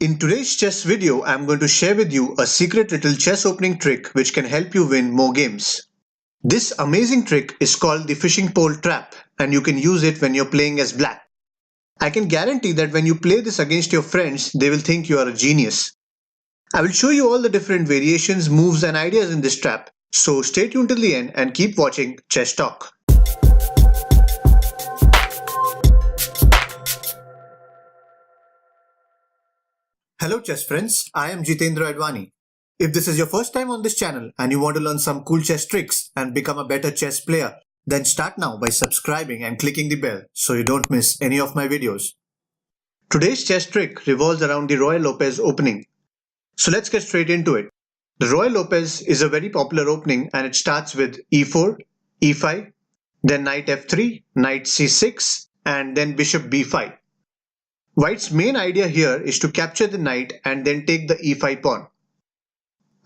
In today's chess video, I'm going to share with you a secret little chess opening trick which can help you win more games. This amazing trick is called the fishing pole trap, and you can use it when you're playing as black. I can guarantee that when you play this against your friends, they will think you are a genius. I will show you all the different variations, moves and ideas in this trap, so stay tuned till the end and keep watching Chess Talk. Hello chess friends, I am Jitendra Advani. If this is your first time on this channel and you want to learn some cool chess tricks and become a better chess player, then start now by subscribing and clicking the bell so you don't miss any of my videos. Today's chess trick revolves around the Ruy Lopez opening. So let's get straight into it. The Ruy Lopez is a very popular opening and it starts with e4, e5, then knight f3, knight c6 and then bishop b5. White's main idea here is to capture the knight and then take the e5 pawn.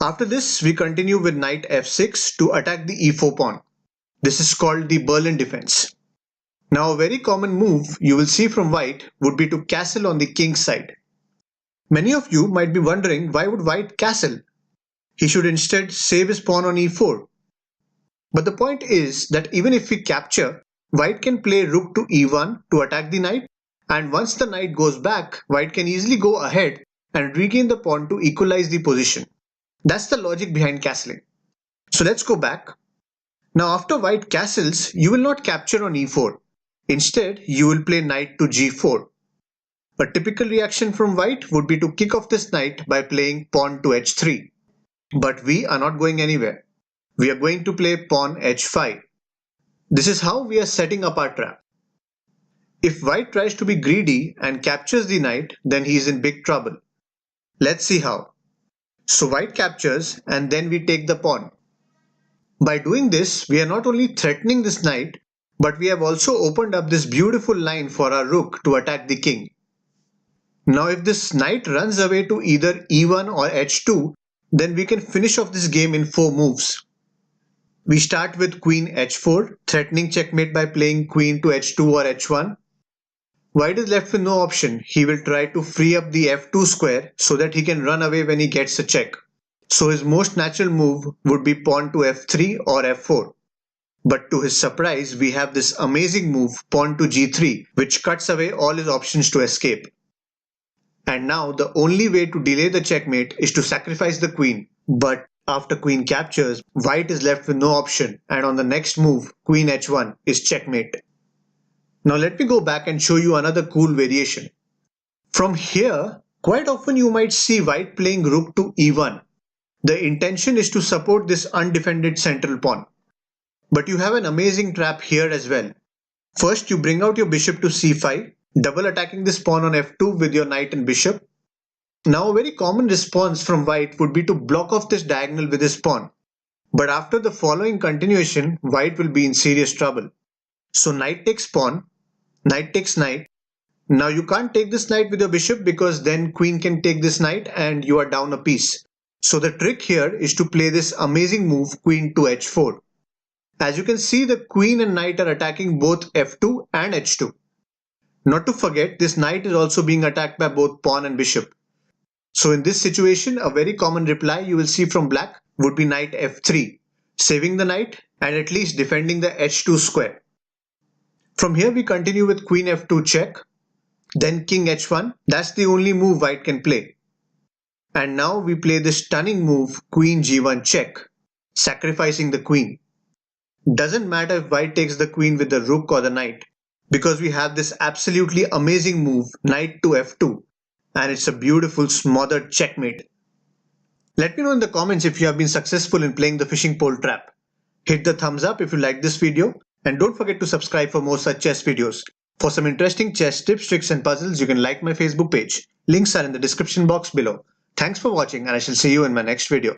After this, we continue with knight f6 to attack the e4 pawn. This is called the Berlin defense. Now a very common move you will see from White would be to castle on the king's side. Many of you might be wondering, why would White castle? He should instead save his pawn on e4. But the point is that even if we capture, White can play rook to e1 to attack the knight, and once the knight goes back, White can easily go ahead and regain the pawn to equalize the position. That's the logic behind castling. So let's go back. Now after White castles, you will not capture on e4. Instead, you will play knight to g4. A typical reaction from White would be to kick off this knight by playing pawn to h3. But we are not going anywhere. We are going to play pawn h5. This is how we are setting up our trap. If White tries to be greedy and captures the knight, then he is in big trouble. Let's see how. So White captures and then we take the pawn. By doing this, we are not only threatening this knight, but we have also opened up this beautiful line for our rook to attack the king. Now if this knight runs away to either e1 or h2, then we can finish off this game in 4 moves. We start with queen h4, threatening checkmate by playing queen to h2 or h1. White is left with no option. He will try to free up the f2 square so that he can run away when he gets a check. So his most natural move would be pawn to f3 or f4. But to his surprise, we have this amazing move, pawn to g3, which cuts away all his options to escape. And now the only way to delay the checkmate is to sacrifice the queen. But after queen captures, White is left with no option, and on the next move, queen h1 is checkmate. Now let me go back and show you another cool variation. From here, quite often you might see White playing rook to e1. The intention is to support this undefended central pawn. But you have an amazing trap here as well. First, you bring out your bishop to c5, double attacking this pawn on f2 with your knight and bishop. Now a very common response from White would be to block off this diagonal with his pawn. But after the following continuation, White will be in serious trouble. So knight takes pawn, knight takes knight. Now you can't take this knight with your bishop because then queen can take this knight and you are down a piece. So the trick here is to play this amazing move, queen to h4. As you can see, the queen and knight are attacking both f2 and h2. Not to forget, this knight is also being attacked by both pawn and bishop. So in this situation, a very common reply you will see from black would be knight f3, saving the knight and at least defending the h2 square. From here we continue with queen f2 check, then king h1. That's the only move White can play. And now we play this stunning move, queen g1 check, sacrificing the queen. Doesn't matter if White takes the queen with the rook or the knight, because we have this absolutely amazing move, knight to f2, and it's a beautiful smothered checkmate. Let me know in the comments if you have been successful in playing the fishing pole trap. Hit the thumbs up if you like this video, and don't forget to subscribe for more such chess videos. For some interesting chess tips, tricks and puzzles, you can like my Facebook page. Links are in the description box below. Thanks for watching and I shall see you in my next video.